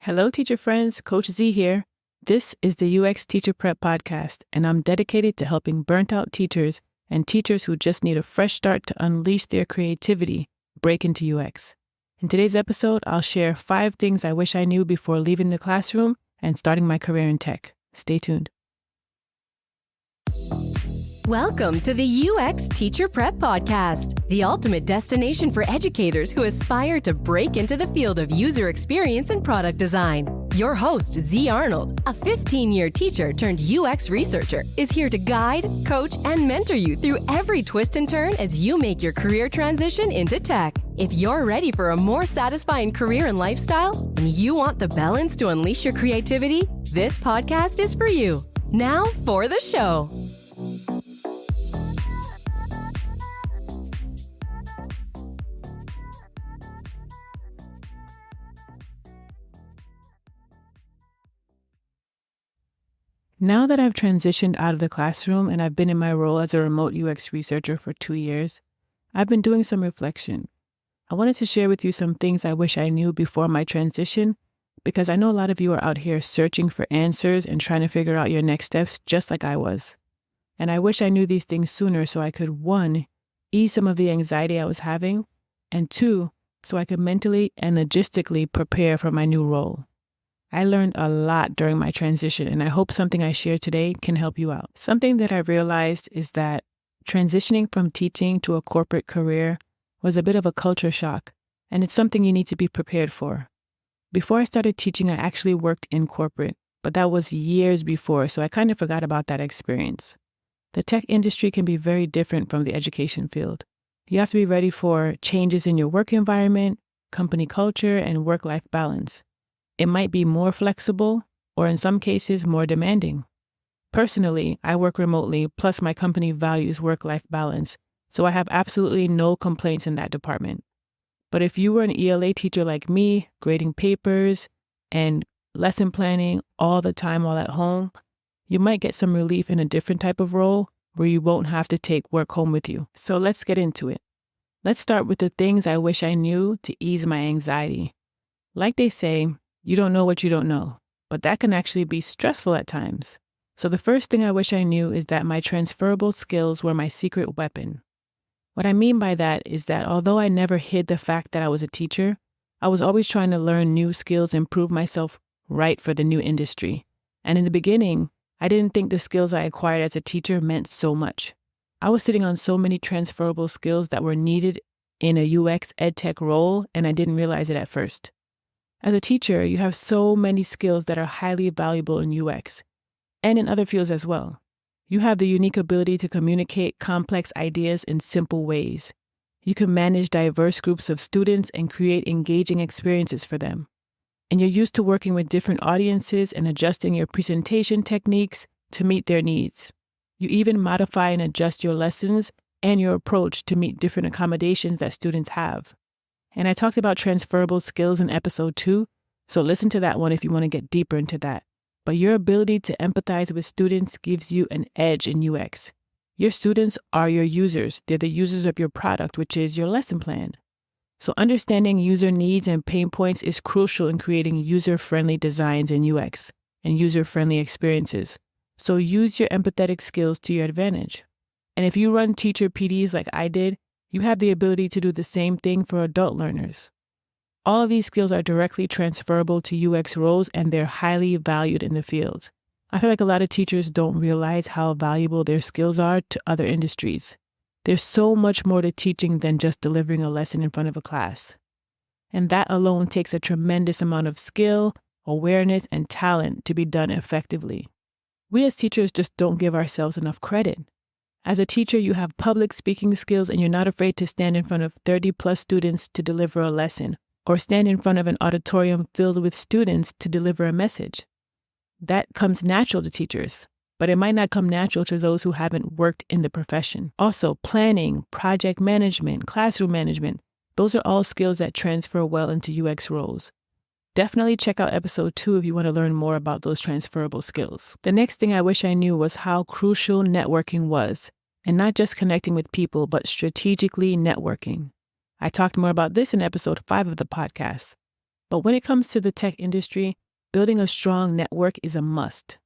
Hello, teacher friends. Coach Z here. This is the UX Teacher Prep Podcast, and I'm dedicated to helping burnt-out teachers and teachers who just need a fresh start to unleash their creativity break into UX. In today's episode, I'll share 5 things I wish I knew before leaving the classroom and starting my career in tech. Stay tuned. Welcome to the UX Teacher Prep Podcast, the ultimate destination for educators who aspire to break into the field of user experience and product design. Your host, Z Arnold, a 15-year teacher turned UX researcher, is here to guide, coach, and mentor you through every twist and turn as you make your career transition into tech. If you're ready for a more satisfying career and lifestyle, and you want the balance to unleash your creativity, this podcast is for you. Now for the show. Now that I've transitioned out of the classroom and I've been in my role as a remote UX researcher for 2 years, I've been doing some reflection. I wanted to share with you some things I wish I knew before my transition, because I know a lot of you are out here searching for answers and trying to figure out your next steps just like I was. And I wish I knew these things sooner so I could, 1, ease some of the anxiety I was having, and 2, so I could mentally and logistically prepare for my new role. I learned a lot during my transition, and I hope something I share today can help you out. Something that I realized is that transitioning from teaching to a corporate career was a bit of a culture shock, and it's something you need to be prepared for. Before I started teaching, I actually worked in corporate, but that was years before, so I kind of forgot about that experience. The tech industry can be very different from the education field. You have to be ready for changes in your work environment, company culture, and work-life balance. It might be more flexible, or in some cases, more demanding. Personally, I work remotely, plus my company values work-life balance, so I have absolutely no complaints in that department. But if you were an ELA teacher like me, grading papers and lesson planning all the time while at home, you might get some relief in a different type of role where you won't have to take work home with you. So let's get into it. Let's start with the things I wish I knew to ease my anxiety. Like they say, you don't know what you don't know, but that can actually be stressful at times. So the first thing I wish I knew is that my transferable skills were my secret weapon. What I mean by that is that although I never hid the fact that I was a teacher, I was always trying to learn new skills and prove myself right for the new industry. And in the beginning, I didn't think the skills I acquired as a teacher meant so much. I was sitting on so many transferable skills that were needed in a UX EdTech role, and I didn't realize it at first. As a teacher, you have so many skills that are highly valuable in UX and in other fields as well. You have the unique ability to communicate complex ideas in simple ways. You can manage diverse groups of students and create engaging experiences for them. And you're used to working with different audiences and adjusting your presentation techniques to meet their needs. You even modify and adjust your lessons and your approach to meet different accommodations that students have. And I talked about transferable skills in episode 2, so listen to that one if you want to get deeper into that. But your ability to empathize with students gives you an edge in UX. Your students are your users. They're the users of your product, which is your lesson plan. So understanding user needs and pain points is crucial in creating user-friendly designs in UX and user-friendly experiences. So use your empathetic skills to your advantage. And if you run teacher PDs like I did, you have the ability to do the same thing for adult learners. All of these skills are directly transferable to UX roles, and they're highly valued in the field. I feel like a lot of teachers don't realize how valuable their skills are to other industries. There's so much more to teaching than just delivering a lesson in front of a class. And that alone takes a tremendous amount of skill, awareness, and talent to be done effectively. We as teachers just don't give ourselves enough credit. As a teacher, you have public speaking skills and you're not afraid to stand in front of 30 plus students to deliver a lesson, or stand in front of an auditorium filled with students to deliver a message. That comes natural to teachers, but it might not come natural to those who haven't worked in the profession. Also, planning, project management, classroom management, those are all skills that transfer well into UX roles. Definitely check out episode 2 if you want to learn more about those transferable skills. The next thing I wish I knew was how crucial networking was, and not just connecting with people, but strategically networking. I talked more about this in episode 5 of the podcast. But when it comes to the tech industry, building a strong network is a must.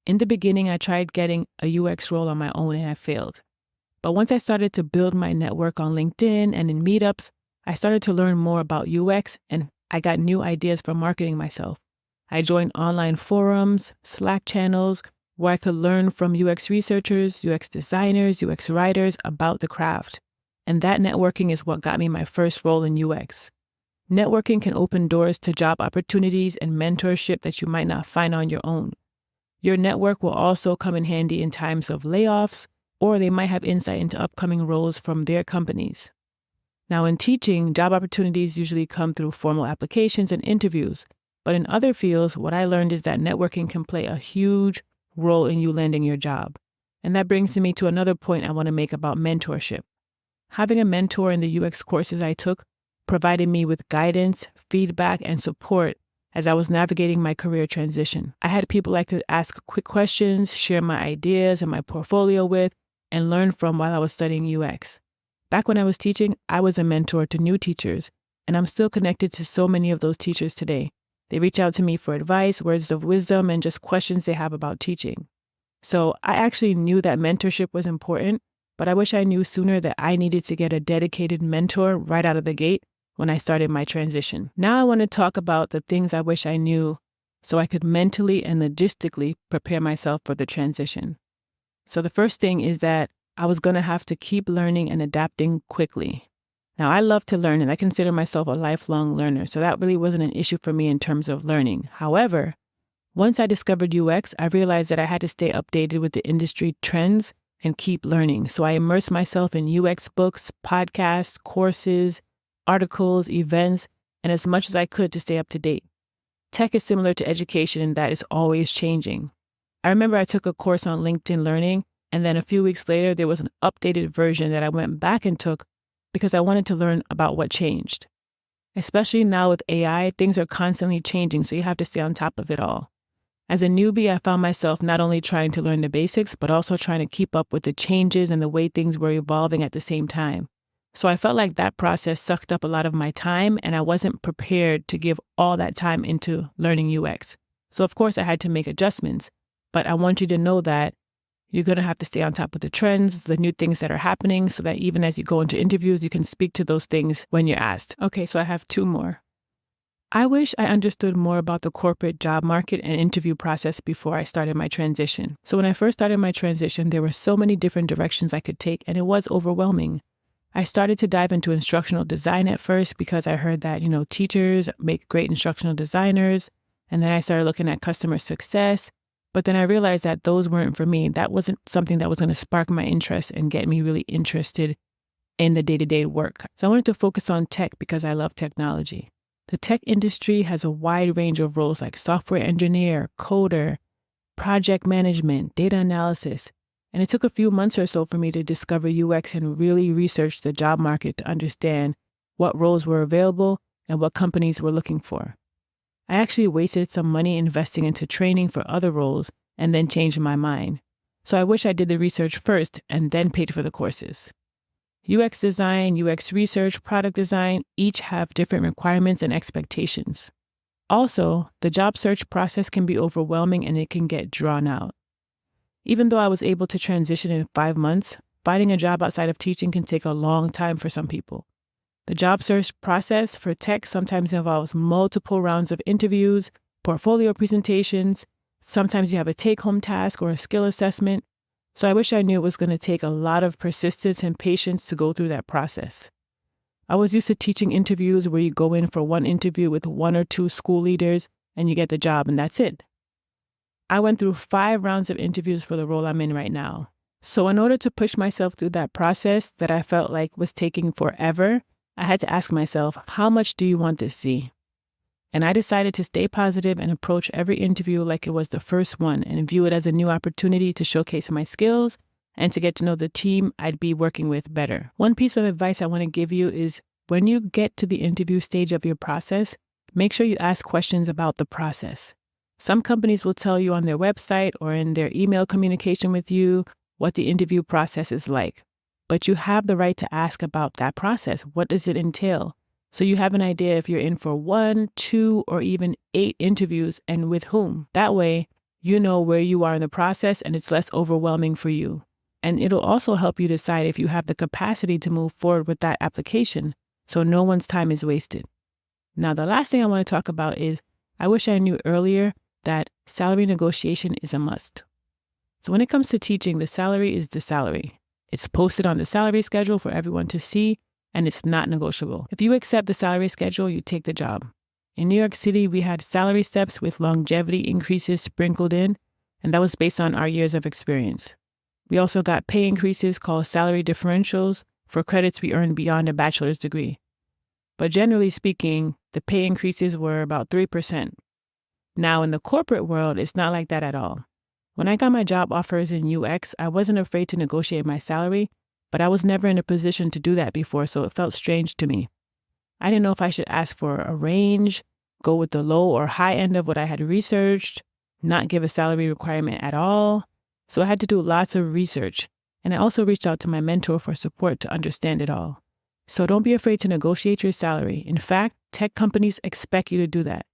In the beginning, I tried getting a UX role on my own and I failed. But once I started to build my network on LinkedIn and in meetups, I started to learn more about UX and I got new ideas for marketing myself. I joined online forums, Slack channels, where I could learn from UX researchers, UX designers, UX writers about the craft. And that networking is what got me my first role in UX. Networking can open doors to job opportunities and mentorship that you might not find on your own. Your network will also come in handy in times of layoffs, or they might have insight into upcoming roles from their companies. Now, in teaching, job opportunities usually come through formal applications and interviews. But in other fields, what I learned is that networking can play a huge role in you landing your job. And that brings me to another point I want to make about mentorship. Having a mentor in the UX courses I took provided me with guidance, feedback, and support as I was navigating my career transition. I had people I could ask quick questions, share my ideas and my portfolio with, and learn from while I was studying UX. Back when I was teaching, I was a mentor to new teachers, and I'm still connected to so many of those teachers today. They reach out to me for advice, words of wisdom, and just questions they have about teaching. So I actually knew that mentorship was important, but I wish I knew sooner that I needed to get a dedicated mentor right out of the gate when I started my transition. Now I want to talk about the things I wish I knew so I could mentally and logistically prepare myself for the transition. So the first thing is that I was going to have to keep learning and adapting quickly. Now, I love to learn and I consider myself a lifelong learner, so that really wasn't an issue for me in terms of learning. However, once I discovered UX, I realized that I had to stay updated with the industry trends and keep learning. So I immersed myself in UX books, podcasts, courses, articles, events, and as much as I could to stay up to date. Tech is similar to education in that it's always changing. I remember I took a course on LinkedIn Learning, and then a few weeks later, there was an updated version that I went back and took because I wanted to learn about what changed. Especially now with AI, things are constantly changing, so you have to stay on top of it all. As a newbie, I found myself not only trying to learn the basics, but also trying to keep up with the changes and the way things were evolving at the same time. So I felt like that process sucked up a lot of my time, and I wasn't prepared to give all that time into learning UX. So of course, I had to make adjustments, but I want you to know that you're going to have to stay on top of the trends, the new things that are happening, so that even as you go into interviews, you can speak to those things when you're asked. Okay, so I have two more. I wish I understood more about the corporate job market and interview process before I started my transition. So when I first started my transition, there were so many different directions I could take, and it was overwhelming. I started to dive into instructional design at first because I heard that, teachers make great instructional designers. And then I started looking at customer success. But then I realized that those weren't for me. That wasn't something that was going to spark my interest and get me really interested in the day-to-day work. So I wanted to focus on tech because I love technology. The tech industry has a wide range of roles like software engineer, coder, project management, data analysis. And it took a few months or so for me to discover UX and really research the job market to understand what roles were available and what companies were looking for. I actually wasted some money investing into training for other roles and then changed my mind. So I wish I did the research first and then paid for the courses. UX design, UX research, product design each have different requirements and expectations. Also, the job search process can be overwhelming and it can get drawn out. Even though I was able to transition in 5 months, finding a job outside of teaching can take a long time for some people. The job search process for tech sometimes involves multiple rounds of interviews, portfolio presentations. Sometimes you have a take-home task or a skill assessment. So I wish I knew it was going to take a lot of persistence and patience to go through that process. I was used to teaching interviews where you go in for one interview with 1 or 2 school leaders and you get the job and that's it. I went through 5 rounds of interviews for the role I'm in right now. So in order to push myself through that process that I felt like was taking forever, I had to ask myself, how much do you want this, Z? And I decided to stay positive and approach every interview like it was the first one and view it as a new opportunity to showcase my skills and to get to know the team I'd be working with better. One piece of advice I want to give you is when you get to the interview stage of your process, make sure you ask questions about the process. Some companies will tell you on their website or in their email communication with you what the interview process is like. But you have the right to ask about that process. What does it entail? So you have an idea if you're in for 1, 2, or even 8 interviews and with whom. That way, you know where you are in the process and it's less overwhelming for you. And it'll also help you decide if you have the capacity to move forward with that application, so no one's time is wasted. Now, the last thing I want to talk about is I wish I knew earlier that salary negotiation is a must. So when it comes to teaching, the salary is the salary. It's posted on the salary schedule for everyone to see, and it's not negotiable. If you accept the salary schedule, you take the job. In New York City, we had salary steps with longevity increases sprinkled in, and that was based on our years of experience. We also got pay increases called salary differentials for credits we earned beyond a bachelor's degree. But generally speaking, the pay increases were about 3%. Now, in the corporate world, it's not like that at all. When I got my job offers in UX, I wasn't afraid to negotiate my salary, but I was never in a position to do that before, so it felt strange to me. I didn't know if I should ask for a range, go with the low or high end of what I had researched, not give a salary requirement at all. So I had to do lots of research, and I also reached out to my mentor for support to understand it all. So don't be afraid to negotiate your salary. In fact, tech companies expect you to do that,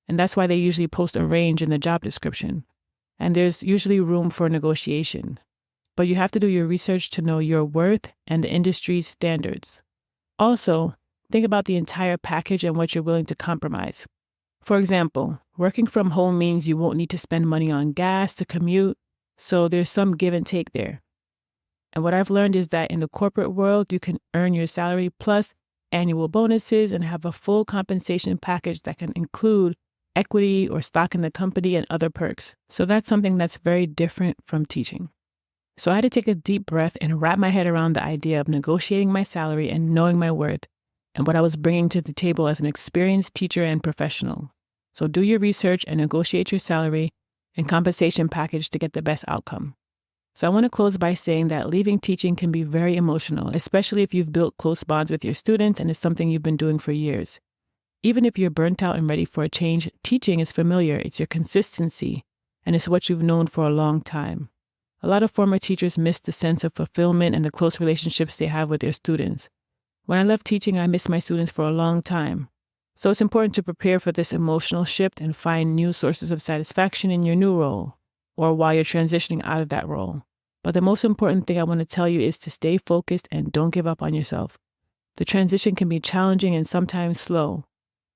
and that's why they usually post a range in the job description. And there's usually room for negotiation. But you have to do your research to know your worth and the industry's standards. Also, think about the entire package and what you're willing to compromise. For example, working from home means you won't need to spend money on gas to commute, so there's some give and take there. And what I've learned is that in the corporate world, you can earn your salary plus annual bonuses and have a full compensation package that can include equity or stock in the company and other perks. So that's something that's very different from teaching. So I had to take a deep breath and wrap my head around the idea of negotiating my salary and knowing my worth and what I was bringing to the table as an experienced teacher and professional. So do your research and negotiate your salary and compensation package to get the best outcome. So I want to close by saying that leaving teaching can be very emotional, especially if you've built close bonds with your students and it's something you've been doing for years. Even if you're burnt out and ready for a change, teaching is familiar, it's your consistency, and it's what you've known for a long time. A lot of former teachers miss the sense of fulfillment and the close relationships they have with their students. When I left teaching, I missed my students for a long time. So it's important to prepare for this emotional shift and find new sources of satisfaction in your new role, or while you're transitioning out of that role. But the most important thing I want to tell you is to stay focused and don't give up on yourself. The transition can be challenging and sometimes slow,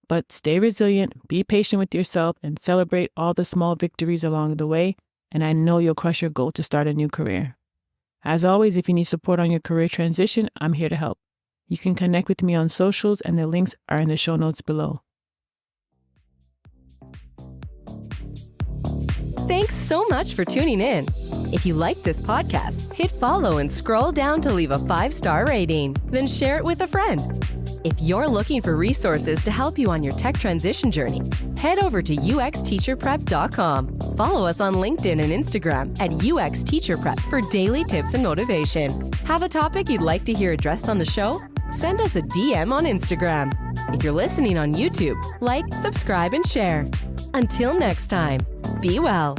but stay resilient, be patient with yourself, and celebrate all the small victories along the way, and I know you'll crush your goal to start a new career. As always, if you need support on your career transition, I'm here to help. You can connect with me on socials, and the links are in the show notes below. Thanks so much for tuning in. If you like this podcast, hit follow and scroll down to leave a 5-star rating, then share it with a friend. If you're looking for resources to help you on your tech transition journey, head over to uxteacherprep.com. Follow us on LinkedIn and Instagram at uxteacherprep for daily tips and motivation. Have a topic you'd like to hear addressed on the show? Send us a DM on Instagram. If you're listening on YouTube, like, subscribe, and share. Until next time, be well.